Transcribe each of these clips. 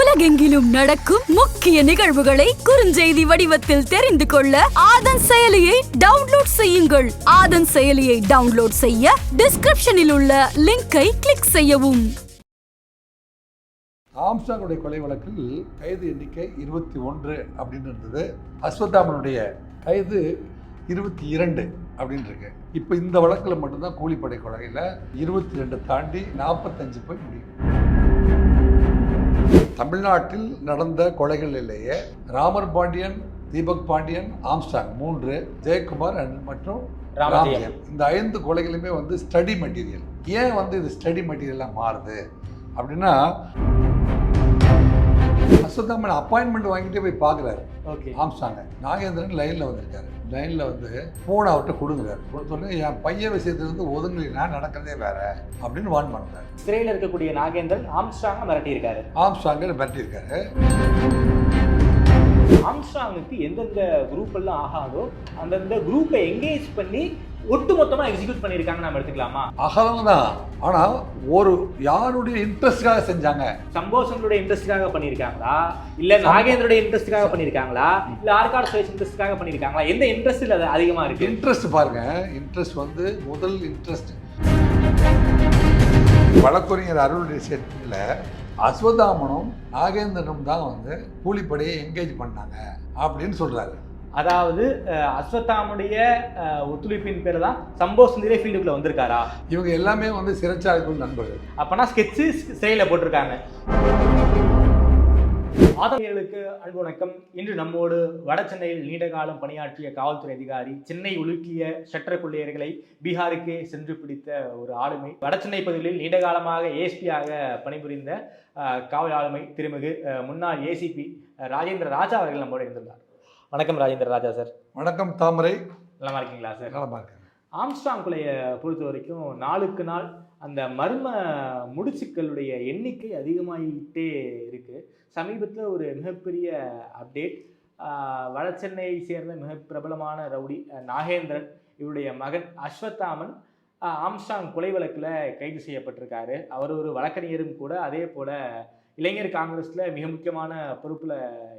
உலகெங்கிலும் நடக்கும் முக்கிய நிகழ்வுகளை குறுஞ்செய்தி வடிவத்தில் தெரிந்து கொள்ள ஆதன் செயலியை டவுன்லோட் செய்யுங்கள். ஆதன் செயலியை டவுன்லோட் செய்ய டிஸ்கிரிப்ஷனில் உள்ள லிங்கை கிளிக் செய்யவும். ஆம்ஸ்ட்ராங்குடைய கொலை வழக்கில் கைது எண்ணிக்கை 21 அப்படின்னு இருந்தது. அஸ்வத்தாமனுடைய கைது 22 அப்படின்னு இருக்கு. இப்போ இந்த வழக்கில் மட்டும்தான் கூலிப்படை கொலையில் 22 தாண்டி 45 போய் முடியும். தமிழ்நாட்டில் நடந்த கொலைகளிலேயே ராமர் பாண்டியன், தீபக் பாண்டியன், ஆம்ஸ்ட்ராங் 3, ஜெயக்குமார் மற்றும் ராமஜெயம், இந்த 5 கொலைகளுமே ஸ்டடி மெட்டீரியல். ஏன் இது ஸ்டடி மெட்டீரியலாக மாறுது அப்படின்னா, அஸ்வத்தாமன் அப்பாயின்மெண்ட் வாங்கிட்டே போய் பார்க்குறாரு. ஓகே, ஆம்ஸ்ட்ராங்க நாகேந்திரன் லைனில் வந்திருக்காரு. லைனில் ஃபோனை அவர்கிட்ட கொடுக்குறாரு. கொடுத்தோடனே என் பையன் விஷயத்துலேருந்து ஒதுங்கலினா நடக்கிறதே வேற அப்படின்னு வார்ன் பண்ணுறாரு. சிறையில் இருக்கக்கூடிய நாகேந்திரன் ஆம்ஸ்ட்ராங்கை மிரட்டியிருக்காரு. ஆம்ஸ்ட்ராங்குக்கு எந்தெந்த குரூப் எல்லாம் ஆகாதோ அந்தந்த குரூப்பை என்கேஜ் பண்ணி ஒட்டு மொத்தமா எக்ஸிக்யூட் பண்ணிருக்காங்க நம்ம எடுத்துக்கலாமா? அகலம்தான். ஆனா ஒரு யாருடைய இன்ட்ரெஸ்ட்காக செஞ்சாங்க? சம்போசனுடைய இன்ட்ரெஸ்ட்காக பண்ணிருக்காங்களா, இல்ல நாகேந்திரோட இன்ட்ரெஸ்ட்காக பண்ணிருக்காங்களா, இல்ல ஆர்காட் சுரேஷ் இன்ட்ரெஸ்ட்காக பண்ணிருக்காங்களா? எந்த இன்ட்ரெஸ்ட் அது அதிகமா இருக்கு? இன்ட்ரெஸ்ட் பாருங்க. இன்ட்ரெஸ்ட் முதல் இன்ட்ரெஸ்ட் வழக்கறிஞர் அருளுடைய சேர்த்துல அஸ்வத்தாமனும் நாகேந்திரனும் தான் கூலிப்படையை என்கேஜ் பண்ணாங்க அப்படின்னு சொல்றாரு. அதாவது அஸ்வத்தாமுடைய ஒத்துழைப்பின் பேர் தான் சம்போஸ் ஃபீல்டுக்குள்ள வந்திருக்காரா? இவங்க எல்லாமே சிறைச்சாலைக்குள் நண்பர்கள். அப்பனா ஸ்கெட்சு சிறையில் போட்டிருக்காங்க. ஆதரவுகளுக்கு அன்பு வணக்கம். இன்று நம்மோடு வட சென்னையில் நீண்ட காலம் பணியாற்றிய காவல்துறை அதிகாரி, சென்னை உலுக்கிய ஷட்டர் கொள்ளையர்களை பீகாருக்கே சென்று பிடித்த ஒரு ஆளுமை, வட சென்னை பகுதிகளில் நீண்ட காலமாக ஏஎஸ்பியாக பணிபுரிந்த காவல் ஆளுமை திருமிகு முன்னாள் ஏசிபி ராஜேந்திர ராஜா அவர்கள் நம்மோடு இருந்திருந்தார். வணக்கம் ராஜேந்திர ராஜா சார். வணக்கம் தாமரை. நலமா இருக்கீங்களா சார்? நலமா இருக்கேன். ஆம்ஸ்ட்ராங் கொலையை பொறுத்த வரைக்கும் நாளுக்கு நாள் அந்த மர்ம முடிச்சுக்களுடைய எண்ணிக்கை அதிகமாகிட்டே இருக்கு. சமீபத்தில் ஒரு மிகப்பெரிய அப்டேட், வட சென்னையை சேர்ந்த மிக பிரபலமான ரவுடி நாகேந்திரன், இவருடைய மகன் அஸ்வத்தாமன் ஆம்ஸ்ட்ராங் கொலை வழக்கில் கைது செய்யப்பட்டிருக்காரு. அவர் ஒரு வழக்கறிஞரும் கூட. அதே போல் இளைஞர் காங்கிரஸில் மிக முக்கியமான பொறுப்பில்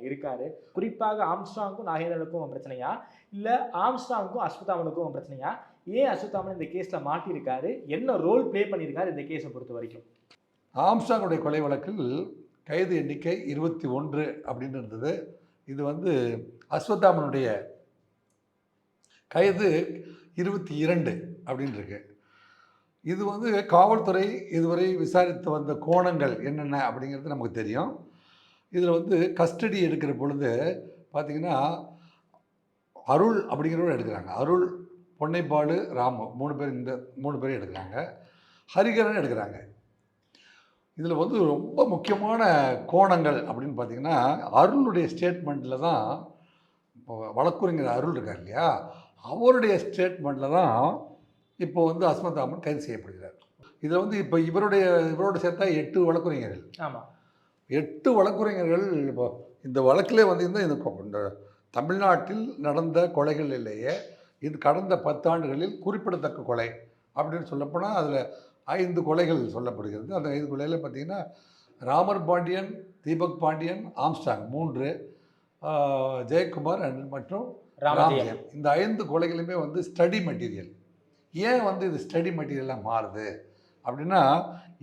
இருக்கார். குறிப்பாக ஆம்ஸ்ட்ராங்கும் நாகேந்திரனுக்கும் பிரச்சனையா, இல்லை ஆம்ஸ்ட்ராங்கும் அஸ்வத்தாமனுக்கும் பிரச்சனையா? ஏன் அஸ்வத்தாமன் இந்த கேஸில் மாட்டியிருக்காரு? என்ன ரோல் ப்ளே பண்ணியிருக்காரு இந்த கேஸை பொறுத்த வரைக்கும்? ஆம்ஸ்ட்ராங்குடைய கொலை வழக்கில் கைது எண்ணிக்கை 21 அப்படின்னு இருந்தது. இது அஸ்வத்தாமனுடைய கைது 22 அப்படின்னு இருக்கு. இது காவல்துறை இதுவரை விசாரித்து வந்த கோணங்கள் என்னென்ன அப்படிங்கிறது நமக்கு தெரியும். இதில் கஸ்டடி எடுக்கிற பொழுது பார்த்திங்கன்னா, அருள் அப்படிங்கிறவரை எடுக்கிறாங்க. அருள், பொன்னைப்பாடு, ராமு 3 பேர், இந்த 3 பேரும் எடுக்கிறாங்க. ஹரிகரன் எடுக்கிறாங்க. இதில் ரொம்ப முக்கியமான கோணங்கள் அப்படின்னு பார்த்திங்கன்னா, அருளுடைய ஸ்டேட்மெண்ட்டில் தான், வழக்கறிஞர் அருள் இருக்கார் இல்லையா, அவருடைய ஸ்டேட்மெண்ட்டில் தான் இப்போ அஸ்வத்தாமன் கைது செய்யப்படுகிறார். இதில் இப்போ இவரோட சேர்த்தா 8 வழக்கறிஞர்கள். ஆமாம், 8 வழக்கறிஞர்கள். இப்போ இந்த வழக்கிலே இந்த தமிழ்நாட்டில் நடந்த கொலைகளிலேயே இது கடந்த 10 ஆண்டுகளில் குறிப்பிடத்தக்க கொலை அப்படின்னு சொல்லப்போனால் அதில் 5 கொலைகள் சொல்லப்படுகிறது. அந்த 5 கொலையில் பார்த்திங்கன்னா, ராமர் பாண்டியன், தீபக் பாண்டியன், ஆம்ஸ்ட்ராங் 3, ஜெயக்குமார் மற்றும் ராமஜெயம், இந்த 5 கொலைகளுமே ஸ்டடி மெட்டீரியல். ஏன் இது ஸ்டடி மெட்டீரியலாக மாறுது அப்படின்னா,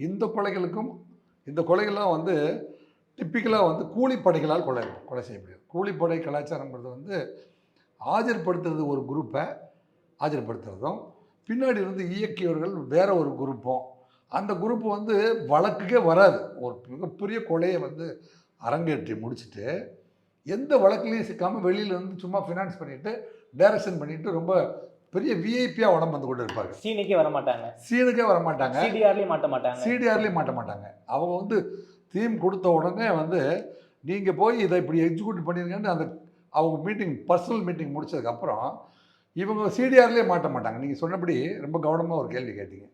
இந்த கொலைகளுக்கும் இந்த கொலைகள்லாம் டிப்பிக்கலாக கூலிப்படைகளால் கொலை செய்யப்படுது. கூலிப்படை கலாச்சாரங்கிறது ஆஜர்படுத்துறது ஒரு குரூப்பை ஆஜர்படுத்துறதும், பின்னாடி இயக்கியவர்கள் வேற ஒரு குரூப்பும், அந்த குரூப்பு வழக்குக்கே வராது. ஒரு மிகப்பெரிய கொலையை அரங்கேற்றி முடிச்சுட்டு எந்த வழக்குலையும் சிக்காமல் வெளியிலேருந்து சும்மா ஃபினான்ஸ் பண்ணிவிட்டு டைரக்ஷன் பண்ணிவிட்டு ரொம்ப பெரிய விஐபியாக உடம்பு கொண்டு இருப்பாங்க. சீனுக்கே வர மாட்டாங்க. சிடிஆர்லேயும் மாட்ட மாட்டாங்க. அவங்க தீம் கொடுத்த உடனே நீங்கள் போய் இதை இப்படி எக்ஸிக்யூட் பண்ணிருங்கன்னு அவங்க பர்சனல் மீட்டிங் முடிச்சதுக்கப்புறம் இவங்க சிடிஆர்லேயே மாட்ட மாட்டாங்க. நீங்கள் சொன்னபடி ரொம்ப கவனமாக ஒரு கேள்வி கேட்டீங்க.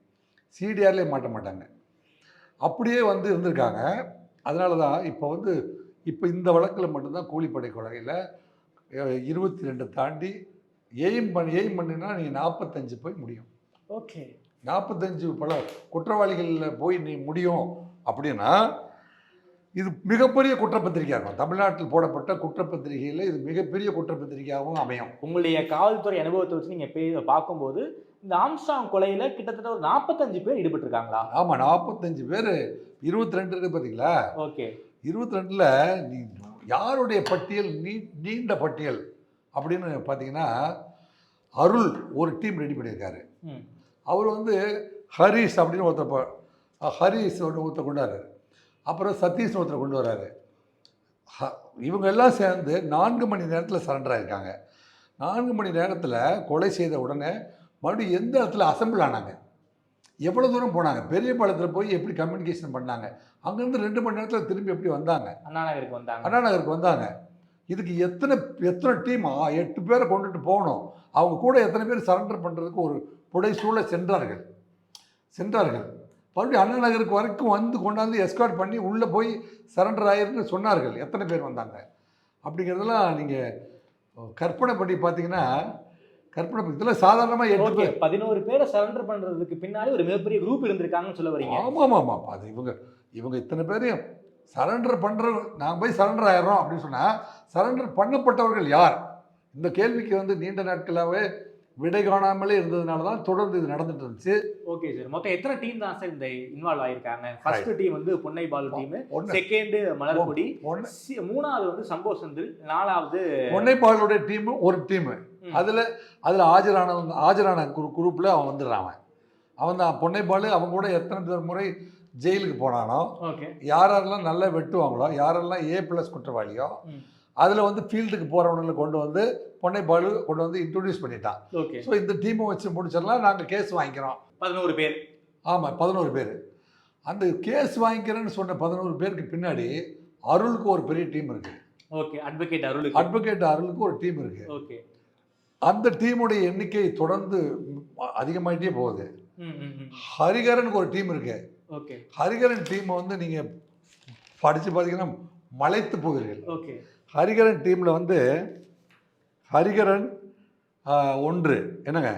சிடிஆர்லேயே மாட்ட மாட்டாங்க. அப்படியே இருந்திருக்காங்க. அதனால தான் இப்போ இந்த வழக்கில் மட்டும்தான் கூலிப்படை கொலையில் 22 தாண்டி எய்ம் பண்ணினா நீங்கள் 45 போய் முடியும். ஓகே, 45 பல குற்றவாளிகளில் போய் நீ முடியும் அப்படின்னா இது மிகப்பெரிய குற்றப்பத்திரிகையாக இருக்கும். தமிழ்நாட்டில் போடப்பட்ட குற்றப்பத்திரிகையில் இது மிகப்பெரிய குற்றப்பத்திரிகையாகவும் அமையும். உங்களுடைய காவல்துறை அனுபவத்தை வச்சு நீங்கள் பார்க்கும்போது இந்த ஆம்ஸ்ட்ராங் கொலையில் கிட்டத்தட்ட ஒரு 45 பேர் ஈடுபட்டிருக்காங்களா? ஆமாம், 45 பேர். 22 இருக்கு பார்த்தீங்களா? ஓகே. 22ல் நீ யாருடைய பட்டியல் நீண்ட பட்டியல் அப்படின்னு பார்த்தீங்கன்னா, அருள் ஒரு டீம் ரெடி பண்ணியிருக்காரு. அவர் வந்து ஹரிஷ் அப்படின்னு ஒருத்தர் ஹரிஷ் ஒருத்தர் கொண்டாரு. அப்புறம் சதீஷ் ஒருத்தர் கொண்டு வர்றாரு. இவங்க எல்லாம் சேர்ந்து 4 மணி நேரத்தில் சரண்டர் ஆகிருக்காங்க. 4 மணி நேரத்தில் கொலை செய்த உடனே மறுபடியும் எந்த இடத்துல அசம்பிள் ஆனாங்க, எவ்வளோ தூரம் போனாங்க, பெரிய பாலத்தில் போய் எப்படி கம்யூனிகேஷன் பண்ணாங்க, அங்கேருந்து 2 மணி நேரத்தில் திரும்பி எப்படி வந்தாங்க, அண்ணா நகருக்கு வந்தாங்க. இதுக்கு எத்தனை டீம் 8 பேரை கொண்டுட்டு போகணும். அவங்க கூட எத்தனை பேர் சரண்டர் பண்ணுறதுக்கு ஒரு புடைசூழ சென்றார்கள். மறுபடியும் அண்ணா நகருக்கு வரைக்கும் வந்து கொண்டாந்து எஸ்கார்ட் பண்ணி உள்ளே போய் சரண்டர் ஆயிருன்னு சொன்னார்கள். எத்தனை பேர் வந்தாங்க அப்படிங்கிறதெல்லாம் நீங்கள் கற்பனை பண்ணி பார்த்தீங்கன்னா, இதெல்லாம் சாதாரணமாக 11 பேரை சரண்டர் பண்ணுறதுக்கு பின்னாடி ஒரு மிகப்பெரிய குரூப் இருந்திருக்காங்கன்னு சொல்ல வரீங்க? ஆமாம். அது இவங்க இத்தனை பேரையும் சரண்டர் நாங்கள் போய் சரண்டர் ஆயிடுறோம் அப்படின்னு சொன்னால், சரண்டர் பண்ணப்பட்டவர்கள் யார்? இந்த கேள்விக்கு வந்து நீண்ட நாட்களாகவே விடை காணாமலே இருந்ததுனால தான் தொடர்ந்து இது நடந்துட்டு இருந்துச்சு. Okay sir. மொத்தம் எத்தனை டீம் தான் சார் இந்த இன்வால்வ் ஆகிருக்காங்க? ஃபர்ஸ்ட் டீம் வந்து பொன்னை பாலு டீம், செகண்ட் மலர்கொடி, மூணாவது வந்து சம்போ செந்தில், நாலாவது பொன்னை பாலுடைய டீம் ஒரு டீம். அதில் ஆஜரான குரூப்பில் அவன் வந்துடுறான். அவன் தான் பொன்னை பாலு. அவங்க கூட எத்தனை முறை ஜெயிலுக்கு போனானோ, யாரெல்லாம் நல்லா வெட்டுவாங்களோ, யாரெல்லாம் A+ குற்றவாளியோ, அதில் வந்து ஃபீல்டுக்கு போகிறவங்களை கொண்டு வந்து பொன்னை பாலு கொண்டு வந்து இன்ட்ரடியூஸ் பண்ணிட்டான். ஓகே. ஸோ இந்த டீமை வச்சு முடிச்சிடலாம், நாங்கள் கேஸ் வாங்கிக்கிறோம். 11 பேர். ஆமாம், 11 பேர். அந்த கேஸ் வாங்கிக்கிறேன்னு சொன்ன 11 பேருக்கு பின்னாடி அருளுக்கு ஒரு பெரிய டீம் இருக்குது. ஓகே. அட்வொகேட் அருளுக்கு ஒரு டீம் இருக்குது. ஓகே. அந்த டீமுடைய எண்ணிக்கை தொடர்ந்து அதிகமாகிட்டே போகுது. ஹரிகரனுக்கு ஒரு டீம் இருக்கு. ஓகே. ஹரிகரன் டீமை வந்து நீங்கள் படித்து பார்த்தீங்கன்னா மலைத்து போகிறீர்கள். ஓகே. ஹரிகரன் டீமில் வந்து ஹரிகரன் 1 என்னங்க,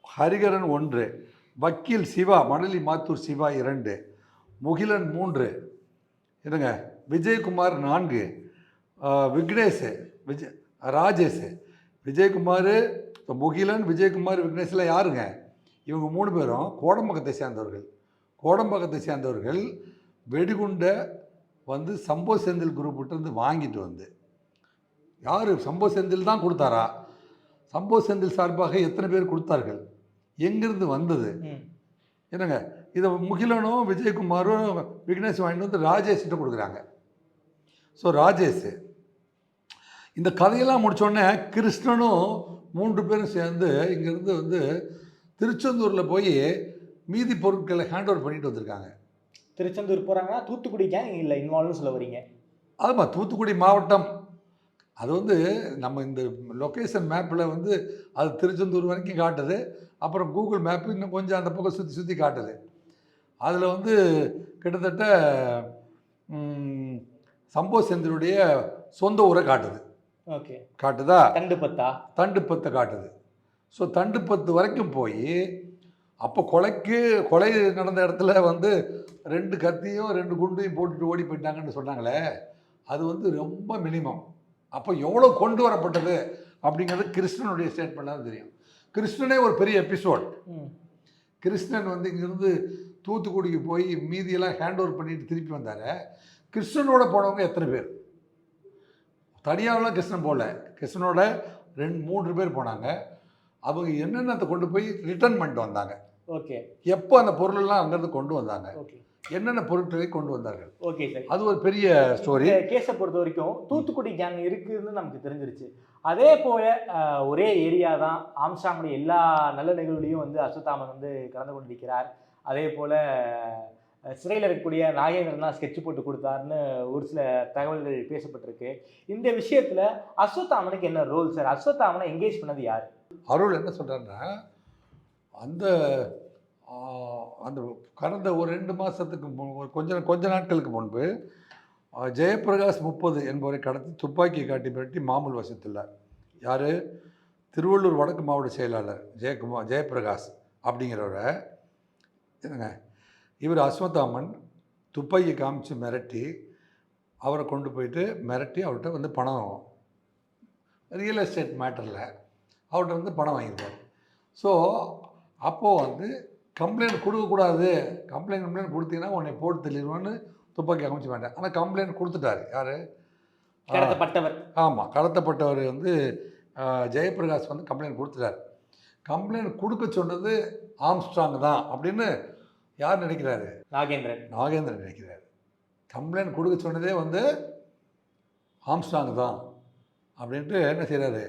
ஹரிகரன் 1, வக்கீல் சிவா, மணலி மாத்தூர் சிவா 2, முகிலன் 3 என்னங்க, விஜயகுமார் 4, விக்னேஷ் ராஜேஷ், விஜயகுமார், முகிலன், விஜயகுமார், விக்னேஷ்லாம் யாருங்க? இவங்க 3 பேரும் கோடம்பாக்கத்தை சேர்ந்தவர்கள். வெடிகுண்டை வந்து சம்போ செந்தில் குரூப்கிட்டருந்து வாங்கிட்டு வந்து, யார் சம்போ செந்தில் தான் கொடுத்தாரா? சம்போ செந்தில் சார்பாக எத்தனை பேர் கொடுத்தார்கள்? எங்கிருந்து வந்தது? என்னங்க, இதை முகிலனும் விஜயகுமாரும் விக்னேஷ் வாங்கிட்டு வந்து ராஜேஷ்கிட்ட கொடுக்குறாங்க. ஸோ ராஜேஷ் இந்த கதையெல்லாம் முடித்தோடனே கிருஷ்ணனும் 3 பேரும் சேர்ந்து இங்கேருந்து வந்து திருச்செந்தூரில் போய் மீதி பொருட்களை ஹேண்ட் ஓவர் பண்ணிட்டு வந்திருக்காங்க. திருச்செந்தூர் போகிறாங்கன்னா தூத்துக்குடி கேங் இல்லை இன்வால்வ்னு சொல்ல வரீங்க? ஆமாம், தூத்துக்குடி மாவட்டம். அது வந்து நம்ம இந்த லொக்கேஷன் மேப்பில் வந்து அது திருச்செந்தூர் வரைக்கும் காட்டுது. அப்புறம் கூகுள் மேப்பு இன்னும் கொஞ்சம் அந்த பக்கம் சுற்றி காட்டுது. அதில் வந்து கிட்டத்தட்ட சம்போ செந்திலுடைய சொந்த ஊரை காட்டுது. ஓகே. காட்டுதா? தண்டுப்பத்தை காட்டுது. ஸோ தண்டுப்பத்து வரைக்கும் போய் அப்போ கொலை நடந்த இடத்துல வந்து 2 கத்தியும் 2 குண்டையும் போட்டுட்டு ஓடி போயிட்டாங்கன்னு சொன்னாங்களே, அது வந்து ரொம்ப மினிமம். அப்போ எவ்வளோ கொண்டு வரப்பட்டது அப்படிங்கிறது கிருஷ்ணனுடைய ஸ்டேட்மெண்ட் தான் தெரியும். கிருஷ்ணனே ஒரு பெரிய எபிசோட். கிருஷ்ணன் வந்து இங்கேருந்து தூத்துக்குடிக்கு போய் மீதியெல்லாம் ஹேண்ட் ஓவர் பண்ணிட்டு திருப்பி வந்தார். கிருஷ்ணனோட போனவங்க எத்தனை பேர்? தனியாகலாம் கிருஷ்ணன் போகல, கிருஷ்ணனோட 2-3 பேர் போனாங்க. அவங்க என்னென்னத்தை கொண்டு போய் ரிட்டர்ன் பண்ணிட்டு வந்தாங்க. ஓகே. எப்போ அந்த பொருளெல்லாம் அங்கேருந்து கொண்டு வந்தாங்க, என்னென்ன பொருட்களை கொண்டு வந்தார்கள். ஓகே சார், அது ஒரு பெரிய ஸ்டோரி. கேஸை பொறுத்த வரைக்கும் தூத்துக்குடி கேங் இருக்குதுன்னு நமக்கு தெரிஞ்சிருச்சு. அதே போல ஒரே ஏரியா தான் ஆம்ஸ்ட்ராங்குடைய எல்லா நல்ல நிகழ்வுலையும் வந்து அஸ்வத்தாமன் வந்து கலந்து கொண்டிருக்கிறார். அதே போல் சிறையில் இருக்கக்கூடிய நாகேந்திரன் தான் ஸ்கெட்ச் போட்டு கொடுத்தாருன்னு ஒரு சில தகவல்கள் பேசப்பட்டிருக்கு. இந்த விஷயத்தில் அஸ்வத்தாமனுக்கு என்ன ரோல் சார்? அஸ்வத்தாமனை என்கேஜ் பண்ணது யார்? அருள் என்ன சொல்கிறாருன்னா, அந்த கடந்த ஒரு 2 மாதத்துக்கு கொஞ்ச நாட்களுக்கு முன்பு ஜெயபிரகாஷ் 30 என்பவரை கடத்தி துப்பாக்கியை காட்டி மிரட்டி மாமூல் வசித்துள்ளார். யார்? திருவள்ளூர் வடக்கு மாவட்ட செயலாளர் ஜெயபிரகாஷ் அப்படிங்கிறவரை என்னங்க, இவர் அஸ்வத்தாமன் துப்பாக்கி காமிச்சு மிரட்டி அவரை கொண்டு போயிட்டு மிரட்டி அவர்கிட்ட வந்து பணம், ரியல் எஸ்டேட் மேட்டரில் அவர்கிட்ட வந்து பணம் வாங்கியிருக்காரு. ஸோ அப்போது வந்து கம்ப்ளைண்ட் கொடுக்கக்கூடாது, கம்ப்ளைண்ட் கொடுத்தீங்கன்னா உன்னை போட்டு தள்ளிடுவான்னு துப்பாக்கி அமைச்சு வேண்டாம். ஆனால் கம்ப்ளைண்ட் கொடுத்துட்டாரு. யார்? கடத்தப்பட்டவர். ஆமாம், கடத்தப்பட்டவர் வந்து ஜெயபிரகாஷ் வந்து கம்ப்ளைண்ட் கொடுத்துட்டார். கம்ப்ளைண்ட் கொடுக்க சொன்னது ஆம்ஸ்ட்ராங் தான் அப்படின்னு யார் நினைக்கிறாரு? நாகேந்திரன் நினைக்கிறாரு. கம்ப்ளைண்ட் கொடுக்க சொன்னதே வந்து ஆம்ஸ்ட்ராங் தான் அப்படின்ட்டு என்ன செய்கிறாரு,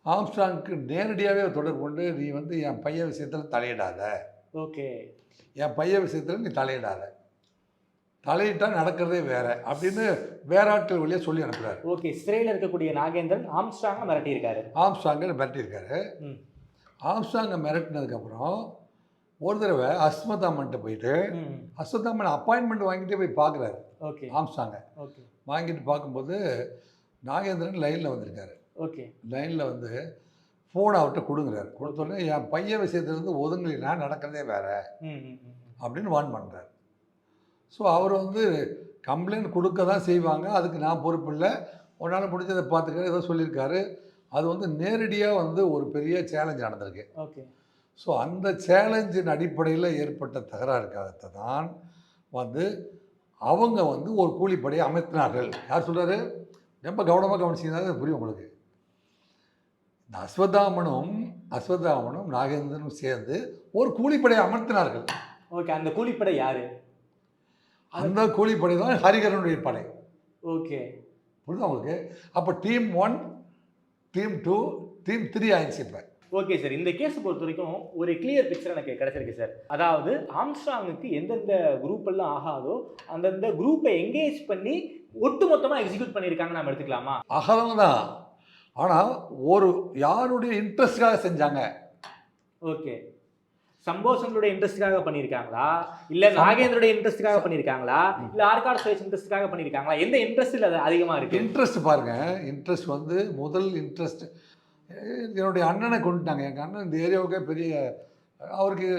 ஆம்ஸ்ட்ராங்க்கு நேரடியாகவே தொடர்பு கொண்டு நீ வந்து என் பையன் விஷயத்தில் தலையிடாத, ஓகே, என் பையன் விஷயத்தில் நீ தலையிடாத, தலையிட்டால் நடக்கிறதே வேற அப்படின்னு வேற ஆட்கள் வழியாக சொல்லி அனுப்புகிறாரு. ஓகே, சிறையில் இருக்கக்கூடிய நாகேந்திரன் ஆம்ஸ்ட்ராங்கை மிரட்டியிருக்காரு. ஆம்ஸ்ட்ராங்கை மிரட்டினதுக்கப்புறம் ஒரு தடவை அஸ்வத்தாமன்ட்ட போயிட்டு அஸ்வத்தாமன் அப்பாயின்மெண்ட் வாங்கிட்டே போய் பார்க்குறாரு. ஓகே, ஆம்ஸ்ட்ராங்கை வாங்கிட்டு பார்க்கும்போது நாகேந்திரன் லைனில் வந்திருக்காரு. ஓகே, லைனில் வந்து ஃபோனை அவர்கிட்ட கொடுங்குறாரு. கொடுத்தோடனே என் பையன் விஷயத்துலேருந்து ஒதுங்கலினா நடக்கிறதே வேற அப்படின்னு வார்ன் பண்ணுறாரு. ஸோ அவர் வந்து கம்ப்ளைண்ட் கொடுக்க தான் செய்வாங்க, அதுக்கு நான் பொறுப்பு இல்லை, உன்னால் முடிஞ்சதை பார்த்துக்க ஏதோ சொல்லியிருக்காரு. அது வந்து நேரடியாக வந்து ஒரு பெரிய சேலஞ்ச் நடந்திருக்கு. ஓகே, ஸோ அந்த சேலஞ்சின் அடிப்படையில் ஏற்பட்ட தகராறுக்காகத்தை தான் வந்து அவங்க வந்து ஒரு கூலிப்படையை அமைத்தினார்கள். யார் சொல்கிறாரு? ரொம்ப கவனமாக கவனிச்சிங்கன்னா புரியும் உங்களுக்கு. இந்த அஸ்வத்தாமனும் நாகேந்திரனும் சேர்ந்து ஒரு கூலிப்படையை அமர்த்தினார்கள். ஓகே, அந்த கூலிப்படை யாரு? அந்த கூலிப்படை தான் ஹரிகரனுடைய படை. ஓகே, புரியுதா உங்களுக்கு? அப்போ டீம் 1, டீம் 2, டீம் 3 ஆயிடுச்சு இப்போ. ஓகே சார், இந்த கேஸ் பொறுத்த வரைக்கும் ஒரு கிளியர் பிக்சர் எனக்கு கிடைச்சிருக்கு சார். அதாவது ஆம்ஸ்ட்ராங்குக்கு எந்தெந்த குரூப் எல்லாம் ஆகாதோ அந்தந்த குரூப்பை என்கேஜ் பண்ணி ஒட்டு மொத்தமாக எக்ஸிக்யூட் பண்ணியிருக்காங்க நம்ம எடுத்துக்கலாமா? அகலம் தான், ஆனால் ஒரு யாருடைய இன்ட்ரெஸ்டாக செஞ்சாங்க? ஓகே, சம்போசனுடைய இன்ட்ரெஸ்டுக்காக பண்ணியிருக்காங்களா, இல்லை நாகேந்திரோட இன்ட்ரெஸ்டுக்காக பண்ணியிருக்காங்களா, இல்லை ஆர்காட் சுரேஷ் இன்ட்ரெஸ்டுக்காக பண்ணியிருக்காங்களா? எந்த இன்ட்ரெஸ்ட் அது அதிகமாக இருக்குது? இன்ட்ரெஸ்ட் பாருங்கள். இன்ட்ரெஸ்ட் வந்து முதல் இன்ட்ரெஸ்ட் என்னுடைய அண்ணனை கொண்டுட்டாங்க. எங்கள் அண்ணன் இந்த ஏரியாவுக்கே பெரிய, அவருக்கு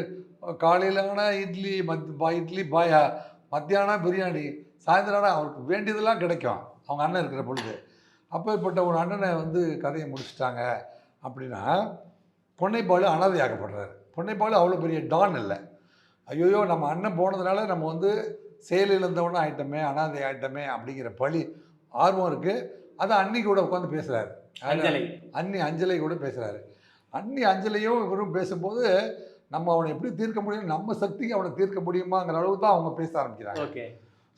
காலையிலான இட்லி, இட்லி பாயா, மத்தியானம் பிரியாணி, சாயந்தரம் அவருக்கு வேண்டியதெல்லாம் கிடைக்கும் அவங்க அண்ணன் இருக்கிற பொழுது. அப்பேற்பட்ட ஒரு அண்ணனை வந்து கதையை முடிச்சுட்டாங்க. அப்படின்னா பொன்னைப்பாலு அனாதையாக்கப்படுறாரு. பொன்னைப்பாலு அவ்வளோ பெரிய டான் இல்லை. ஐயோயோ நம்ம அண்ணன் போனதுனால நம்ம வந்து செயல் இழந்தவனும் ஆயிட்டமே, அனாதை ஆயிட்டமே அப்படிங்கிற பழி ஆர்வம் இருக்குது. அதை அன்னி கூட உட்காந்து பேசுகிறாரு. அஞ்சலை கூட பேசுகிறாரு. அஞ்சலையும் இவரும் பேசும்போது நம்ம அவனை எப்படி தீர்க்க முடியும், நம்ம சக்திக்கு அவனை தீர்க்க முடியுமாங்கிற அளவுக்கு தான் அவங்க பேச ஆரம்பிக்கிறாங்க. ஓகே,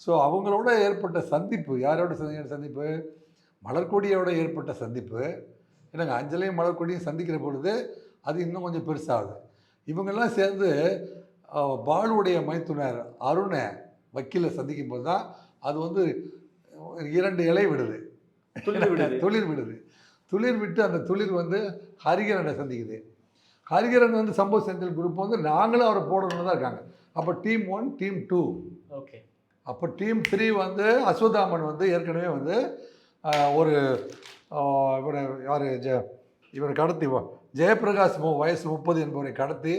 ஸோ அவங்களோட ஏற்பட்ட சந்திப்பு, யாரோட சந்திப்பு? மலர்கொடியோட ஏற்பட்ட சந்திப்பு. என்னங்க, அஞ்சலையும் மலர்கொடியும் சந்திக்கிற பொழுது அது இன்னும் கொஞ்சம் பெருசாகுது. இவங்கெல்லாம் சேர்ந்து பாலுடைய மைத்துனர் அருணை வக்கீலை சந்திக்கும் போது தான் அது வந்து 2 இலை விடுது, துளிர் விட்டு அந்த துளிர் வந்து ஹரிகரனை சந்திக்குது. ஹரிகரன் வந்து சம்பவ செந்தில் குரூப் வந்து நாங்களும் அவரை போடணும்னு தான் இருக்காங்க. அப்போ டீம் 1, டீம் 2. ஓகே, அப்போ டீம் 3 வந்து அஸ்வத்தாமன் வந்து ஏற்கனவே வந்து ஒரு இவரை கடத்தி ஜெயபிரகாஷ் வயசு 30 என்பவரை கடத்தி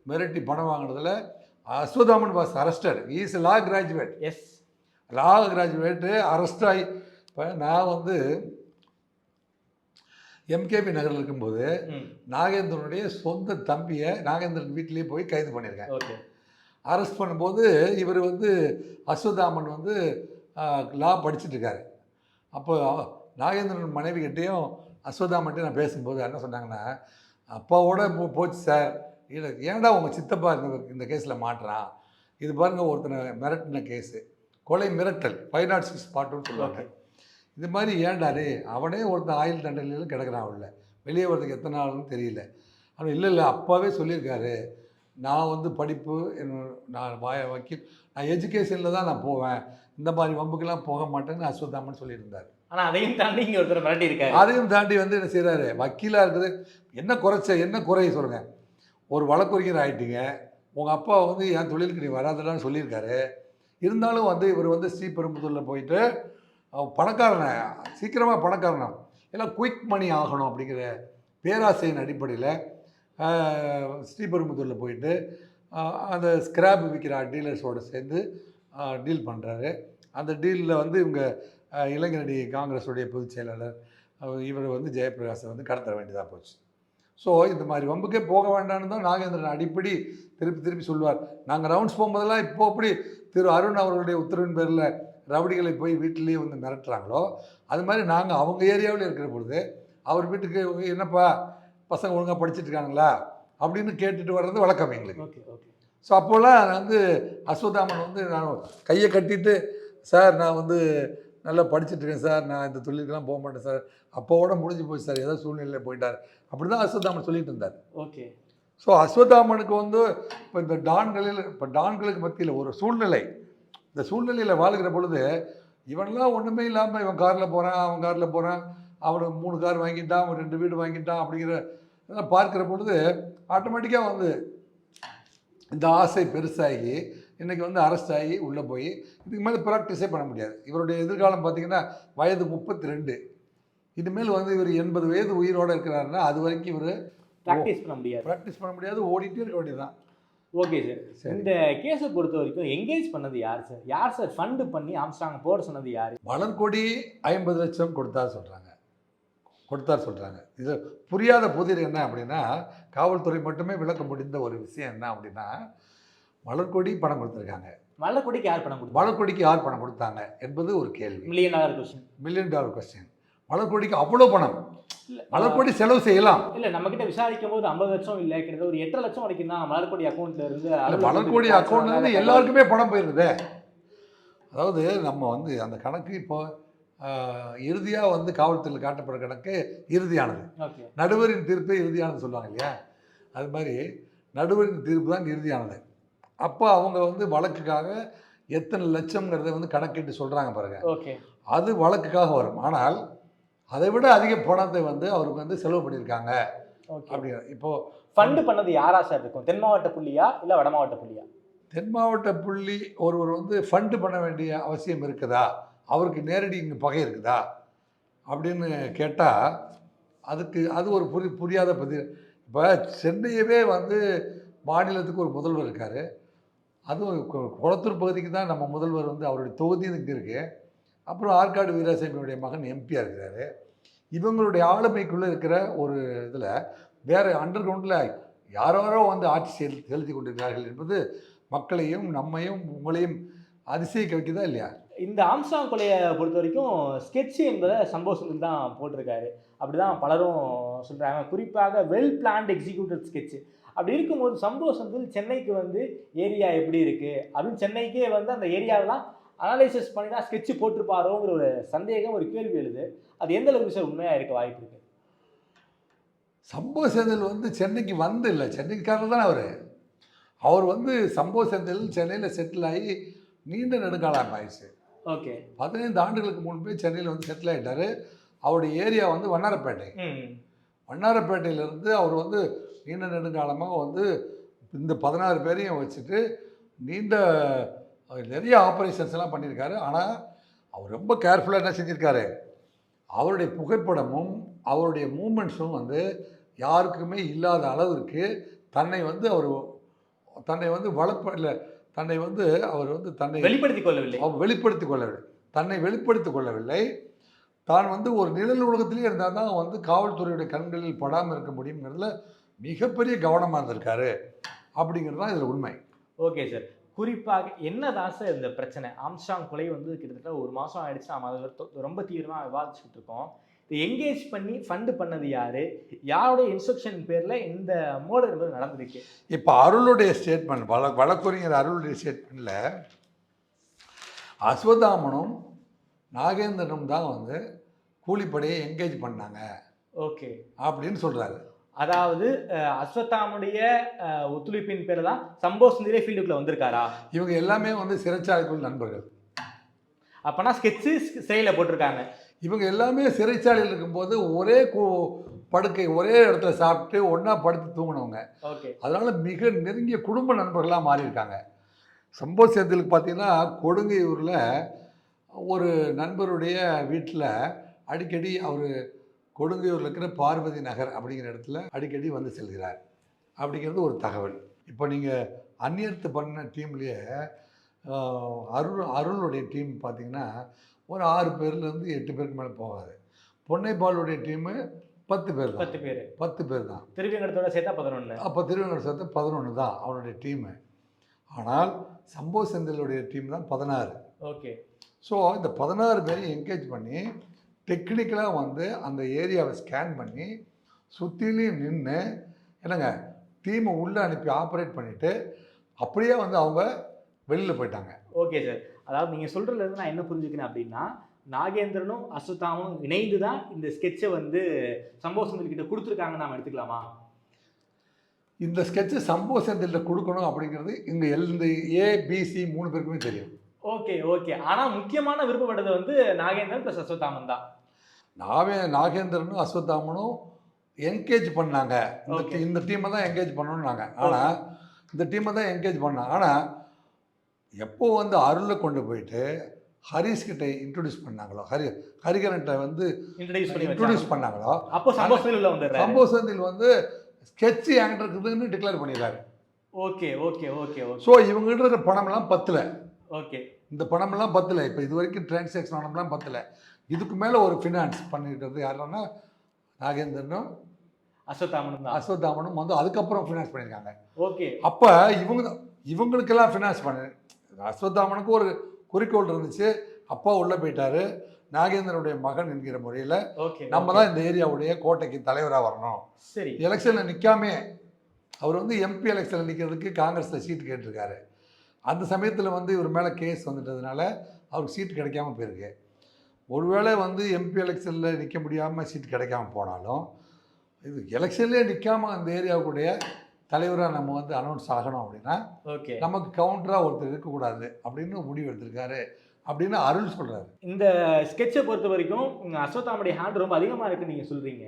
மிரட்டி பணம் வாங்கினதில் Aswathaman was arrested. Is law graduate. Yes, law graduate arrest ஆகி. இப்போ நான் வந்து எம்கேபி நகரில் இருக்கும்போது நாகேந்திரனுடைய சொந்த தம்பியை நாகேந்திரன் வீட்டிலேயே போய் கைது பண்ணியிருக்கேன். ஓகே, அரெஸ்ட் பண்ணும்போது இவர் வந்து அஸ்வத்தாமன் வந்து லா படிச்சுட்டு இருக்காரு. அப்போ நாகேந்திரன் மனைவிகிட்டையும் அஸ்வத்தாமன்ட்டையும் நான் பேசும்போது என்ன சொன்னாங்கன்னா, அப்பாவோட போச்சு சார், இல்லை ஏன்டா உங்கள் சித்தப்பா இந்த கேஸில் மாட்டுறான், இது பாருங்கள் ஒருத்தனை மிரட்டின கேஸு, கொலை மிரட்டல் 506 பாட்டுன்னு சொல்லுவாங்க. இது மாதிரி ஏன்டாரு, அவனே ஒருத்தன் ஆயுள் தண்டனையில் கிடக்கிறான், உள்ள வெளியே வரதுக்கு எத்தனை நாள்னு தெரியல. ஆனால் இல்லை அப்பாவே சொல்லியிருக்காரு, நான் வந்து படிப்பு நான் வக்கீல், நான் எஜுகேஷனில் தான் நான் போவேன், இந்த மாதிரி வம்புக்கெல்லாம் போக மாட்டேன்னு அஸ்வத்தாமன் சொல்லியிருந்தார். ஆனால் அதையும் தாண்டி இங்கே ஒருத்தர் மிரட்டி இருக்காரு. அதையும் தாண்டி வந்து என்ன செய்கிறாரு, வக்கீலாக இருக்குது, என்ன குறைய சொல்லுங்கள். ஒரு வழக்கறிஞர் ஆகிட்டீங்க, உங்கள் அப்பா வந்து என் தொழிலுக்கு நீ வராதடான்னு சொல்லியிருக்காரு. இருந்தாலும் வந்து இவர் வந்து ஸ்ரீபெரும்புதூரில் போயிட்டு பணக்காரனை சீக்கிரமாக பணக்காரனா எல்லாம் குயிக் மணி ஆகணும் அப்படிங்கிற பேராசையின் அடிப்படையில் ஸ்ரீபெரும்புதூரில் போயிட்டு அந்த ஸ்கிராப் விற்கிற டீலர்ஸோடு சேர்ந்து டீல் பண்ணுறாரு. அந்த டீலில் வந்து இவங்க இளைஞரணி காங்கிரஸுடைய பொதுச் செயலாளர் இவர் வந்து ஜெயபிரகாஷை வந்து கடத்த வேண்டியதாக போச்சு. ஸோ இந்த மாதிரி வம்புக்கே போக வேண்டாம்னு தான் நாகேந்திரன் அடிப்படி திருப்பி சொல்லுவார். நாங்கள் ரவுண்ட்ஸ் போகும்போதெல்லாம் இப்போ அப்படி திரு அருண் அவர்களுடைய உத்தரவின் பேரில் ரவுடிகளை போய் வீட்டிலேயே வந்து மிரட்டுறாங்களோ அது மாதிரி நாங்கள் அவங்க ஏரியாவில் இருக்கிற பொழுது அவர் வீட்டுக்கு என்னப்பா பசங்க ஒழுங்காக படிச்சுட்டு இருக்காங்களா அப்படின்னு கேட்டுட்டு வர்றது வழக்கம் எங்களுக்கு. Okay okay. ஸோ அப்போல்லாம் வந்து அஸ்வத்தாமன் வந்து நான் கையை கட்டிட்டு சார் நான் வந்து நல்லா படிச்சுட்ருக்கேன் சார், நான் இந்த தொழிலுக்கெல்லாம் போக மாட்டேன் சார், அப்போவோட முடிஞ்சு போச்சு சார், ஏதோ சூழ்நிலையில் போயிட்டார் அப்படி தான் அஸ்வத்தாமன் சொல்லிட்டு இருந்தார். ஓகே. ஸோ அஸ்வத்தாமனுக்கு வந்து இப்போ இந்த டான்களுக்கு மத்தியில் ஒரு சூழ்நிலை, இந்த சூழ்நிலையில் வாழ்கிற பொழுது இவன்லாம் ஒன்றுமே இல்லாமல் இவன் காரில் போகிறான் அவன் காரில் போகிறான், அவனுக்கு 3 கார் வாங்கிட்டான் அவன் 2 வீடு வாங்கிட்டான் அப்படிங்கிற இதெல்லாம் பார்க்குற பொழுது ஆட்டோமேட்டிக்காக வந்து இந்த ஆசை பெருசாகி இன்றைக்கி வந்து அரெஸ்ட் ஆகி உள்ளே போய் இதுக்கு மேலே ப்ராக்டிஸே பண்ண முடியாது. இவருடைய எதிர்காலம் பார்த்திங்கன்னா வயது 32, இனிமேல் வந்து இவர் 80 வயது உயிரோடு இருக்கிறாருன்னா அது வரைக்கும் இவர் ப்ராக்டிஸ் பண்ண முடியாது, ஓடிட்டே இருக்க வேண்டியதுதான். Okay sir. இந்த கேஸை பொறுத்த வரைக்கும் என்கேஜ் பண்ணது யார் சார் ஃபண்டு பண்ணி ஆம்ஸ்ட்ராங் போட சொன்னது யார்? மலர்கொடி 50 லட்சம் கொடுத்தார் சொல்கிறாங்க. இது புரியாத புதிர் என்ன அப்படின்னா, காவல்துறை மட்டுமே விளக்க முடிந்த ஒரு விஷயம் என்ன அப்படின்னா, மலர்கொடி பணம் கொடுத்துருக்காங்க. மலர்கொடிக்கு யார் பணம் கொடுத்தாங்க என்பது ஒரு கேள்வி. Million dollar question. மலர்கொடிக்கு அவ்வளோ பணம், மலர்கொடி செலவு செய்யலாம். இல்லை, நம்ம கிட்ட விசாரிக்கும் போது 50 லட்சம் இல்லை, கிட்டத்தட்ட ஒரு 8 லட்சம் வரைக்கும் தான் மலர்கொடி அக்கௌண்ட்ல இருந்து. மலர்கொடி அக்கௌண்ட்ல இருந்து எல்லாருக்குமே பணம் போயிருக்குது. அதாவது நம்ம வந்து அந்த கணக்கு இப்போ இறுதியாக வந்து காவல்துறையில் காட்டப்படுற கணக்கு இறுதியானது, நடுவரின் தீர்ப்பே இறுதியானது சொல்லுவாங்க இல்லையா, அது மாதிரி நடுவரின் தீர்ப்பு தான் இறுதியானது. அப்போ அவங்க வந்து வழக்குக்காக எத்தனை லட்சம்ங்கிறத வந்து கணக்கிட்டு சொல்கிறாங்க பாருங்க, அது வழக்குக்காக வரும். ஆனால் அதை விட அதிக பணத்தை வந்து அவருக்கு வந்து செலவு பண்ணியிருக்காங்க அப்படிங்கிற. இப்போது ஃபண்டு பண்ணது யாரா சார் இருக்கும்? தென் மாவட்ட புள்ளியா இல்லை வட மாவட்ட புள்ளியா? தென் மாவட்ட புள்ளி ஒருவர் வந்து ஃபண்டு பண்ண வேண்டிய அவசியம் இருக்குதா, அவருக்கு நேரடி இங்கே பகை இருக்குதா அப்படின்னு கேட்டால் அது ஒரு புரியாத பதில். இப்போ சென்னையவே வந்து மாநிலத்துக்கு ஒரு முதல்வர் இருக்கார், அதுவும் குளத்தூர் பகுதிக்கு தான் நம்ம முதல்வர் வந்து அவருடைய தொகுதி இங்கே இருக்குது. அப்புறம் ஆற்காடு வீராசாமியுடைய மகன் எம்பியாக இருக்கிறாரு. இவங்களுடைய ஆளுமைக்குள்ளே இருக்கிற ஒரு இதில் வேறு அண்டர் கிரவுண்டில் யாரோ வந்து ஆட்சி செலுத்தி கொண்டிருக்கிறார்கள் என்பது மக்களையும் நம்மையும் உங்களையும் அதிசயிக்க வைக்குதா இல்லையா? இந்த ஆம்ஸ்ட்ராங் கொலையை பொறுத்த வரைக்கும் ஸ்கெட்சு என்பதை சம்பவ செந்தில் தான் போட்டிருக்காரு, அப்படி தான் பலரும் சொல்கிறாங்க. குறிப்பாக வெல் பிளான்ட் எக்ஸிக்யூட்டட் ஸ்கெட்சு. அப்படி இருக்கும்போது சம்பவ செந்தில் சென்னைக்கு வந்து ஏரியா எப்படி இருக்குது அப்படின்னு சென்னைக்கே வந்து அந்த ஏரியாவெலாம் அனலைசிஸ் பண்ணி தான் ஸ்கெட்சு போட்டிருப்பாரோங்கிற ஒரு சந்தேகம், ஒரு கேள்வி எழுது. அது எந்த அளவுக்கு சார் உண்மையாக இருக்க வாய்ப்பு இருக்குது? சம்பவ செந்தில் வந்து சென்னைக்கு வந்து இல்லை, சென்னைக்காரர் தான் அவர் வந்து சம்பவ செந்தில் சென்னையில் செட்டில் ஆகி நீண்ட நெடுங்காலம் ஆயிடுச்சு. ஓகே. 15 ஆண்டுகளுக்கு முன்பே சென்னையில் வந்து செட்டில் ஆகிட்டார். அவருடைய ஏரியா வந்து வண்ணாரப்பேட்டை. வண்ணாரப்பேட்டையிலேருந்து அவர் வந்து நீண்ட நெடுங்காலமாக வந்து இந்த 16 பேரையும் வச்சுட்டு நிறைய ஆப்ரேஷன்ஸ் எல்லாம் பண்ணியிருக்காரு. ஆனால் அவர் ரொம்ப கேர்ஃபுல்லாக என்ன செஞ்சுருக்காரு, அவருடைய புகைப்படமும் அவருடைய மூமெண்ட்ஸும் வந்து யாருக்குமே இல்லாத அளவிற்கு தன்னை வந்து வெளிப்படுத்திக் கொள்ளவில்லை. தான் வந்து ஒரு நிழல் உலகத்திலே இருந்தால் தான் வந்து காவல்துறையுடைய கண்களில் படாமல் இருக்க முடியுங்கிறதுல மிகப்பெரிய கவனமாக இருந்திருக்காரு அப்படிங்கிறது தான் இதில் உண்மை. Okay sir. குறிப்பாக என்னதான் சார் இந்த பிரச்சனை? ஆம்ஸ்ட்ராங் கொலை வந்து கிட்டத்தட்ட 1 மாதம் ஆயிடுச்சு, நம்ம அதை ரொம்ப தீவிரமாக விவாதிச்சுட்டு இருக்கோம். இதை என்கேஜ் பண்ணி ஃபண்டு பண்ணது யாருடைய இன்ஸ்ட்ரக்ஷன் பேரில் இந்த மோடல் என்பது நடந்திருக்கு? இப்போ அருளுடைய ஸ்டேட்மெண்ட், வழக்கறிஞர் அருளுடைய ஸ்டேட்மெண்ட்டில் அஸ்வத்தாமனும் நாகேந்திரனும் தான் வந்து கூலிப்படையை என்கேஜ் பண்ணாங்க ஓகே அப்படின்னு சொல்கிறாரு. அதாவது அஸ்வத்தாமுடைய ஒத்துழைப்பின் பேர் தான் சம்பவ செந்திலே ஃபீல்டுக்குள்ளே வந்திருக்காரா? இவங்க எல்லாமே வந்து சிறைச்சாலைக்குள் நண்பர்கள். அப்போனா ஸ்கெட்சு சிறையில் போட்டிருக்காங்க. இவங்க எல்லாமே சிறைச்சாலையில் இருக்கும்போது ஒரே படுக்கை ஒரே இடத்துல சாப்பிட்டு ஒன்றா படுத்து தூங்கினவங்க. ஓகே. அதனால் மிக நெருங்கிய குடும்ப நண்பர்களாக மாறியிருக்காங்க. சம்பவ செந்திலுக்கு பார்த்தீங்கன்னா கொடுங்கையூரில் ஒரு நண்பருடைய வீட்டில் அடிக்கடி அவர் கொடுங்கையூரில் இருக்கிற பார்வதி நகர் அப்படிங்கிற இடத்துல அடிக்கடி வந்து செல்கிறார் அப்படிங்கிறது ஒரு தகவல். இப்போ நீங்கள் அந்நியர்த்து பண்ண டீம்லேயே அருளுடைய டீம் பார்த்திங்கன்னா ஒரு 6 பேர்லேருந்து 8 பேருக்கு மேலே போகாது. பொன்னைப்பாலுடைய டீமு 10 பேர் தான். 10 பேர் 10 பேர் தான். திருவேங்கடத்தோட சேர்த்தா 11. அப்போ திருவேங்கடம் சேர்த்து 11 தான் அவனுடைய டீமு. ஆனால் சம்போ செந்திலுடைய டீம் தான் 16. ஓகே. ஸோ இந்த 16 பேரையும் என்கேஜ் பண்ணி டெக்னிக்கலாக வந்து அந்த ஏரியாவை ஸ்கேன் பண்ணி சுற்றிலையும் நின்று என்னங்க டீமை உள்ளே அனுப்பி ஆப்ரேட் பண்ணிவிட்டு அப்படியே வந்து அவங்க வெளியில் போயிட்டாங்க. Okay sir. அதாவது நீங்கள் சொல்கிறதுலேருந்து நான் என்ன புரிஞ்சுக்கிறேன் அப்படின்னா, நாகேந்திரனும் அஸ்வத்தாமும் இணைந்து தான் இந்த ஸ்கெட்சை வந்து சம்போ செந்தில் கிட்ட கொடுத்துருக்காங்கன்னு நாம் எடுத்துக்கலாமா? இந்த ஸ்கெட்சை சம்போ செந்தில்கிட்ட கொடுக்கணும் அப்படிங்கிறது இங்கே இந்த ஏபிசி 3 பேருக்குமே தெரியும். Okay okay. ஆனால் முக்கியமான விருப்பப்பட்டது வந்து நாகேந்திரன் ப்ளஸ் அஸ்வத்தாமன் தான். நாகேந்திரனும் அஸ்வத்தாமனும் என்கேஜ் பண்ணாங்க. இந்த டீமை தான் என்கேஜ் பண்ணணும்னாங்க. ஆனால் இந்த டீமை தான் என்கேஜ் பண்ணாங்க. ஆனால் எப்போ வந்து அருளை கொண்டு போயிட்டு ஹரிஷ்கிட்ட இன்ட்ரடியூஸ் பண்ணாங்களோ, ஹரிகரன்ட்ட வந்து இன்ட்ரடியூஸ் பண்ணாங்களோ, அப்போ சம்போ செந்தில் வந்து ஸ்கெட்ச் என்கிட்ட இருக்குதுன்னு டிக்ளேர் பண்ணிடுறாரு. Okay okay okay okay. So இவங்ககிட்ட இருக்கிற பணமெல்லாம் பத்தல. ஓகே. இந்த பணமெல்லாம் பத்தல. இப்போ இது வரைக்கும் டிரான்சாக்ஷன் பணம்லாம் பத்தல. இதுக்கு மேலே ஒரு ஃபினான்ஸ் பண்ணிக்கிறது யாருன்னா நாகேந்திரனும் அஸ்வத்தாமனும் வந்து அதுக்கப்புறம் ஃபினான்ஸ் பண்ணியிருக்காங்க. ஓகே. அப்போ இவங்களுக்கெல்லாம் ஃபினான்ஸ் பண்ணு. அஸ்வத்தாமனுக்கு ஒரு குறிக்கோள் இருந்துச்சு. அப்பா உள்ளே போயிட்டாரு. நாகேந்திரனுடைய மகன் என்கிற முறையில் நம்ம தான் இந்த ஏரியாவுடைய கோட்டைக்கு தலைவராக வரணும். சரி. எலெக்ஷனில் நிற்காமே அவர் வந்து எம்பி எலெக்ஷனில் நிற்கிறதுக்கு காங்கிரஸில் சீட்டு கேட்டிருக்காரு. அந்த சமயத்தில் வந்து இவர் மேலே கேஸ் வந்துட்டதுனால அவருக்கு சீட்டு கிடைக்காம போயிருக்கு. ஒருவேளை வந்து எம்பி எலெக்ஷனில் நிற்க முடியாமல் சீட்டு கிடைக்காம போனாலும் இது எலெக்ஷன்லேயே நிற்காமல் அந்த ஏரியாவுடைய தலைவராக நம்ம வந்து அனௌன்ஸ் ஆகணும் அப்படின்னா நமக்கு கவுண்டராக ஒருத்தர் இருக்கக்கூடாது அப்படின்னு முடிவு எடுத்திருக்காரு அப்படின்னு அருள் சொல்கிறாரு. இந்த ஸ்கெட்சை பொறுத்த வரைக்கும் அஸ்வத்தாமுடைய ஹேண்ட் ரொம்ப அதிகமாக இருக்குன்னு நீங்கள் சொல்கிறீங்க.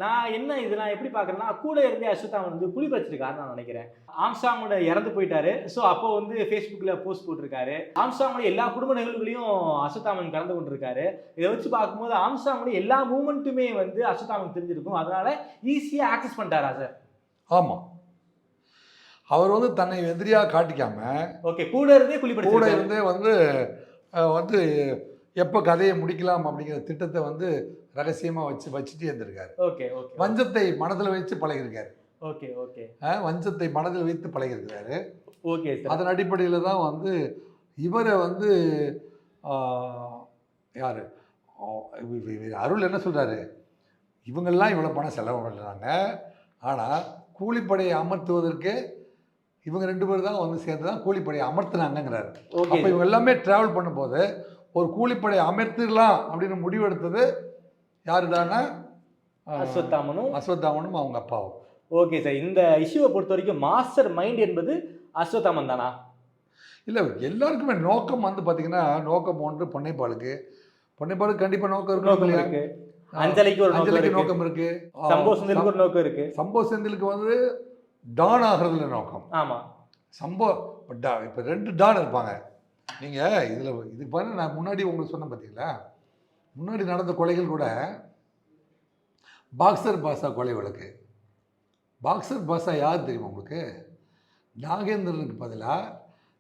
நான் என்ன இதெல்லாம் எப்படி பார்க்குறேன்னா, கூட இருந்தே அஸ்வத்தாமன் வந்து குழி பறிச்சிருக்காருன்னு நான் நினைக்கிறேன். ஆம்ஸ்ட்ராங்கோட இறந்து போயிட்டாரு. ஸோ அப்போ வந்து ஃபேஸ்புக்கில் போஸ்ட் போட்டிருக்காரு. ஆம்ஸ்ட்ராங்கோட எல்லா குடும்ப நிகழ்வுகளையும் அஸ்வத்தாமன் கலந்து கொண்டிருக்காரு. இதை வச்சு பார்க்கும்போது ஆம்ஸ்ட்ராங்கோட எல்லா மூமெண்ட்டுமே வந்து அஸ்வத்தாமன் தெரிஞ்சிருக்கும். அதனால ஈஸியாக ஆக்சஸ் பண்ணிட்டாரா சார்? ஆமாம். அவர் வந்து தன்னை எதிரியாக காட்டிக்காம ஓகே கூட இருந்தே வந்து வந்து எப்போ கதையை முடிக்கலாம் அப்படிங்கிற திட்டத்தை வந்து ரகசியமாக வச்சுட்டே இருந்திருக்காரு. Okay okay. வஞ்சத்தை மனதில் வைத்து பழகிருக்காரு. Okay okay. வஞ்சத்தை மனதில் வைத்து பழகிருக்கிறாரு. ஓகே. அதன் அடிப்படையில் தான் வந்து இவரை வந்து யார் அருள் என்ன சொல்கிறாரு, இவங்கெல்லாம் இவ்வளோ பணம் செலவு பண்ணுறாங்க, ஆனால் கூலிப்படையை அமர்த்துவதற்கு இவங்க 2 பேர் தான் வந்து சேர்ந்து தான் கூலிப்படையை அமர்த்தினாங்கிறாரு. அப்போ இவங்க எல்லாமே ட்ராவல் பண்ணும்போது ஒரு கூலிப்படையை அமர்த்திடலாம் அப்படின்னு முடிவெடுத்தது யாரு தானே? அஸ்வத்தாமனும் அவங்க அப்பாவும். Okay sir. இந்த இஷ்யூவை பொறுத்த வரைக்கும் மாஸ்டர் மைண்ட் என்பது அஸ்வத்தாமன் தானா? இல்லை, எல்லாருக்குமே நோக்கம் வந்து பார்த்தீங்கன்னா நோக்கம் ஒன்று பொன்னைப்பாலுக்கு கண்டிப்பாக நோக்கம் இருக்கு. அஞ்சலிக்கு நோக்கம் இருக்கு. சம்போ செந்திலுக்கு ஒரு நோக்கம் இருக்கு. சம்போ செந்திலுக்கு வந்து டான் ஆகிறதுல நோக்கம். ஆமாம். இப்போ 2 டான் இருப்பாங்க. நீங்கள் இது பாருங்க, நான் முன்னாடி உங்களுக்கு சொன்னேன் பார்த்தீங்களா, முன்னாடி நடந்த கொலைகள் கூட பாக்ஸர் பாஷா கொலை வழக்கு. பாக்ஸர் பாஷா யார் தெரியுமா உங்களுக்கு? நாகேந்திரனுக்கு பதிலாக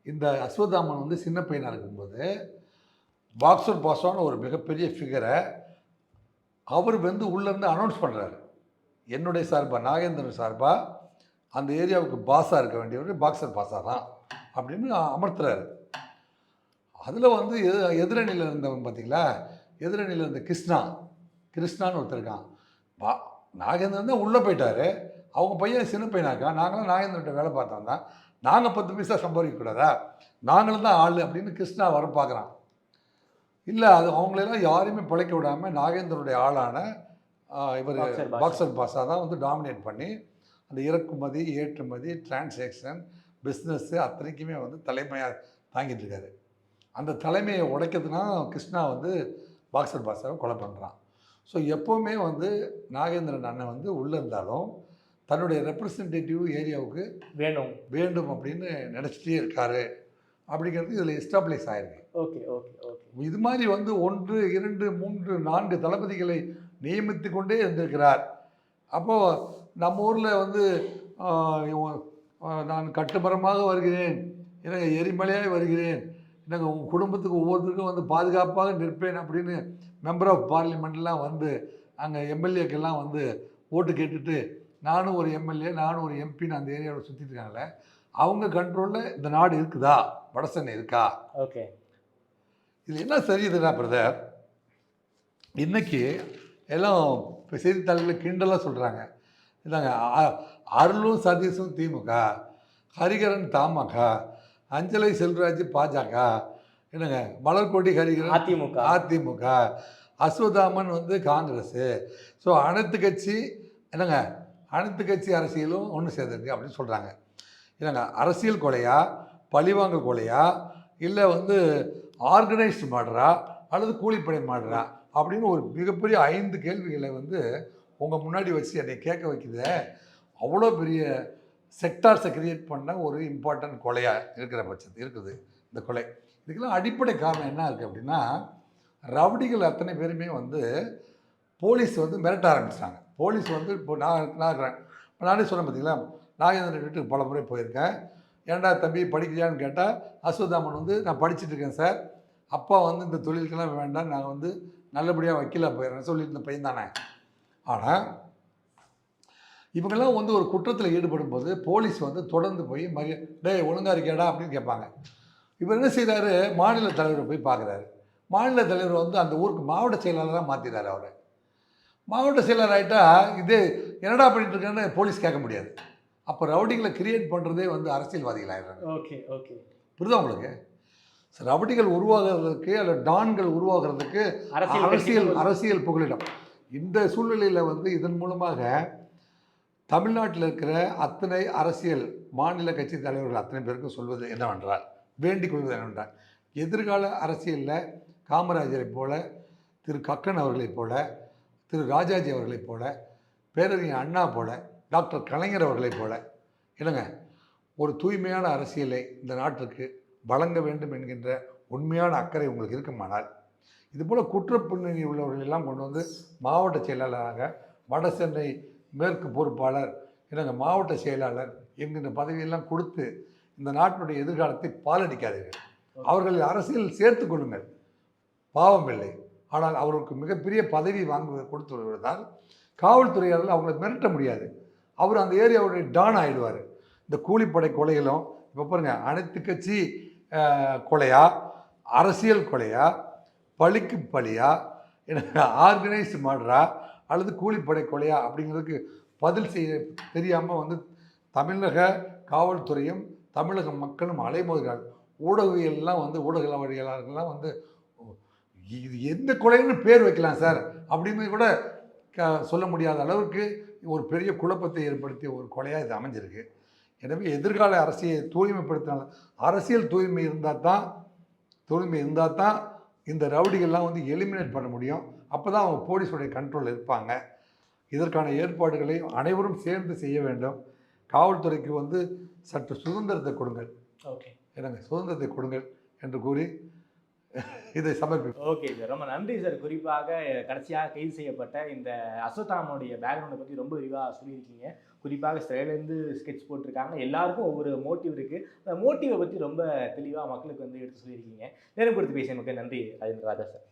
இந்த அஸ்வத்தாமன் வந்து சின்ன பையனாக இருக்கும்போது பாக்ஸர் பாஷான்னு ஒரு மிகப்பெரிய ஃபிகரை அவர் வந்து உள்ளேருந்து அனௌன்ஸ் பண்ணுறாரு. என்னுடைய சார்பாக, நாகேந்திரன் சார்பாக அந்த ஏரியாவுக்கு பாஸாக இருக்க வேண்டியவர் பாக்ஸர் பாஷா தான் அப்படின்னு அமர்த்துறாரு. அதில் வந்து எதிரணியில் இருந்தவன் பார்த்தீங்களா, எதிரணியில் இருந்த கிருஷ்ணான்னு ஒருத்தர் இருக்கான். நாகேந்திரன் தான் உள்ளே போயிட்டார். அவங்க பையன் சின்ன பையனாக்கா, நாங்களும் நாகேந்திரன்ட்ட வேலை பார்த்தோம் தான், நாங்கள் 10 பைசா சம்பாதிக்கக்கூடாதா, நாங்களும் தான் ஆள் அப்படின்னு கிருஷ்ணா வர பார்க்குறான். இல்லை, அது அவங்களெல்லாம் யாரையுமே பிழைக்க விடாமல் நாகேந்திரனுடைய ஆளான இவர் பாக்ஸர் பாஷா தான் வந்து டாமினேட் பண்ணி அந்த இறக்குமதி ஏற்றுமதி டிரான்சாக்ஷன் பிஸ்னஸ்ஸு அத்தனைக்குமே வந்து தலைமையாக தாங்கிட்டு இருக்காரு. அந்த தலைமையை உடைக்கிறதுனா கிருஷ்ணா வந்து பாக்ஸர் பாஷாவை கொலை பண்ணுறான். ஸோ எப்போவுமே வந்து நாகேந்திரன் அண்ணன் வந்து உள்ளே இருந்தாலும் தன்னுடைய ரெப்ரசன்டேட்டிவ் ஏரியாவுக்கு வேண்டும் அப்படின்னு நினச்சிட்டே இருக்காரு அப்படிங்கிறது இதில் எஸ்டாப்ளிஷ் ஆகிருக்கு. Okay okay okay. இது மாதிரி வந்து 1 2 3 4 தளபதிகளை நியமித்து கொண்டே இருந்திருக்கிறார். அப்போது நம்ம ஊரில் வந்து நான் கட்டுமரமாக வருகிறேன், எனக்கு எரிமலையாக வருகிறேன், என்னங்க உங்கள் குடும்பத்துக்கு ஒவ்வொருத்தருக்கும் வந்து பாதுகாப்பாக நிற்பேன் அப்படின்னு மெம்பர் ஆஃப் பார்லிமெண்ட்லாம் வந்து அங்கே எம்எல்ஏக்கெல்லாம் வந்து ஓட்டு கேட்டுட்டு நானும் ஒரு எம்எல்ஏ நானும் ஒரு எம்பின்னு அந்த ஏரியாவில் சுற்றிட்டு இருக்காங்களே, அவங்க கண்ட்ரோலில் இந்த நாடு இருக்குதா? வடசென்னை இருக்கா? ஓகே, இது என்ன சரியுதுன்னா பிரதர், இன்னைக்கு எல்லாம் செய்தித்தாள்களில் கிண்டலாக சொல்கிறாங்க, இதாங்க அருளும் சதீஷும் திமுக, ஹரிகரன் தமாக, அஞ்சலை செல்வராஜ் பாஜக, என்னங்க மலர்கொடி ஹரிகரன் அதிமுக, அஸ்வதாமன் வந்து காங்கிரஸு. ஸோ அனைத்து கட்சி என்னங்க அனைத்து கட்சி அரசியலும் ஒன்று சேர்ந்துருக்கு அப்படின்னு சொல்கிறாங்க. இல்லைங்க அரசியல் கொலையா, பழிவாங்கல் கொலையா, இல்லை வந்து ஆர்கனைஸ்டு மாடரா அல்லது கூலிப்படை மாடரா அப்படின்னு ஒரு மிகப்பெரிய 5 கேள்விகளை வந்து உங்கள் முன்னாடி வச்சு என்னை கேட்க வைக்குது. அவ்வளோ பெரிய செக்டார்ஸை கிரியேட் பண்ண ஒரு இம்பார்ட்டன்ட் கொலையாக இருக்கிற பட்சத்து இருக்குது இந்த கொலை. இதுக்கெல்லாம் அடிப்படை காரணம் என்ன இருக்குது அப்படின்னா, ரவுடிகள் அத்தனை பேருமே வந்து போலீஸ் வந்து மிரட்ட ஆரம்பிச்சிட்டாங்க. போலீஸ் வந்து இப்போ நான் இருக்கிறேன், இப்போ நானே சொன்னேன் பார்த்தீங்களா, நாகேந்திரன் வீட்டுக்கு பல முறை போயிருக்கேன். ஏன்டா தம்பி படிக்கிறியான்னு கேட்டால் அஸ்வதாமன் வந்து நான் படிச்சுட்டு இருக்கேன் சார், அப்பா வந்து இந்த தொழிலுக்கெல்லாம் வேண்டாம், நான் வந்து நல்லபடியாக வக்கீலாக போயிடுறேன் சொல்லிட்டு இந்த பையன் தானே. ஆனால் இவங்கெல்லாம் வந்து ஒரு குற்றத்தில் ஈடுபடும் போது போலீஸ் வந்து தொடர்ந்து போய் டேய் ஒழுங்கா இருக்கியாடா அப்படின்னு கேட்பாங்க. இவர் என்ன செய்கிறாரு, மாநில தலைவரை போய் பார்க்குறாரு. மாநில தலைவர் வந்து அந்த ஊருக்கு மாவட்ட செயலாளராக மாற்றினார். அவரை மாவட்ட செயலர் ஆகிட்டா இது என்னடா பண்ணிட்டு இருக்கேன்னு போலீஸ் கேட்க முடியாது. அப்போ ரவுடிகளை கிரியேட் பண்ணுறதே வந்து அரசியல்வாதிகள் ஆகிடுறாங்க. ஓகே ஓகே, புரியுதா உங்களுக்கு? ரவுடிகள் உருவாகிறதுக்கு அல்ல டான்கள் உருவாகிறதுக்கு அரசியல் புகலிடம். இந்த சூழ்நிலையில் வந்து இதன் மூலமாக தமிழ்நாட்டில் இருக்கிற அத்தனை அரசியல் மாநில கட்சி தலைவர்கள் அத்தனை பேருக்கும் சொல்வது என்னவென்றால், வேண்டிக் கொள்வது என்னவென்றால், எதிர்கால அரசியலில் காமராஜரை போல, திரு கக்கன் அவர்களைப் போல, திரு ராஜாஜி அவர்களைப் போல, பேரறிஞர் அண்ணா போல, டாக்டர் கலைஞர் அவர்களைப் போல என்னங்க ஒரு தூய்மையான அரசியலை இந்த நாட்டிற்கு வழங்க வேண்டும் என்கின்ற உண்மையான அக்கறை உங்களுக்கு இருக்குமானால், இதுபோல் குற்றப்பின்னணி உள்ளவர்கள் எல்லாம் கொண்டு வந்து மாவட்ட செயலாளராக, வடசென்னை மேற்கு பொறுப்பாளர், என்னங்க மாவட்ட செயலாளர் என்கின்ற பதவியெல்லாம் கொடுத்து இந்த நாட்டினுடைய எதிர்காலத்தை பாலடிக்காதீர்கள். அவர்கள் அரசியல் சேர்த்து கொள்ளுங்கள், பாவமில்லை. ஆனால் அவருக்கு மிகப்பெரிய பதவி கொடுத்து வருவதால் காவல்துறையாளர்கள் அவங்களை மிரட்ட முடியாது. அவர் அந்த ஏரியாவுடைய டான் ஆகிடுவார். இந்த கூலிப்படை கொலைகளும் இப்போ பாருங்கள், அனைத்து கட்சி கொலையா, அரசியல் கொலையா, பழிக்கு பழியா, ஆர்கனைஸ்டு மர்டரா அல்லது கூலிப்படை கொலையா அப்படிங்கிறதுக்கு பதில் செய்ய தெரியாமல் வந்து தமிழக காவல்துறையும் தமிழக மக்களும் அலைமோதுகிறார்கள். ஊடகவியல்லாம் வந்து ஊடகவியலாளர்கள்லாம் வந்து இது எந்த கொலைன்னு பேர் வைக்கலாம் சார் அப்படின்னு கூட சொல்ல முடியாத அளவுக்கு ஒரு பெரிய குழப்பத்தை ஏற்படுத்திய ஒரு கொலையாக இது அமைஞ்சிருக்கு. எனவே எதிர்கால அரசியலை தூய்மைப்படுத்தினால, அரசியல் தூய்மை இருந்தால் தான் இந்த ரவுடிகள்லாம் வந்து எலிமினேட் பண்ண முடியும். அப்போ தான் அவங்க போலீஸுடைய கண்ட்ரோலில் இருப்பாங்க. இதற்கான ஏற்பாடுகளை அனைவரும் சேர்ந்து செய்ய வேண்டும். காவல்துறைக்கு வந்து சற்று சுதந்திரத்தை கொடுங்கள். ஓகே, எனக்கு சுதந்திரத்தை கொடுங்கள் என்று கூறி இதை சமர்ப்பிப்போம். ஓகே சார், ரொம்ப நன்றி சார். குறிப்பாக கடைசியாக கைது செய்யப்பட்ட இந்த அஸ்வத்தாமனுடைய பேக்ரவுண்டை பற்றி ரொம்ப விரிவாக சொல்லியிருக்கீங்க. குறிப்பாக சிறையிலேருந்து ஸ்கெட்ச் போட்டிருக்காங்க. எல்லாருக்கும் ஒவ்வொரு மோட்டிவ் இருக்குது. அந்த மோட்டிவை பற்றி ரொம்ப தெளிவாக மக்களுக்கு வந்து எடுத்து சொல்லியிருக்கீங்க. நேரம் கொடுத்து பேசிய மக்கள் நன்றி ராஜேந்திர ராஜா சார்.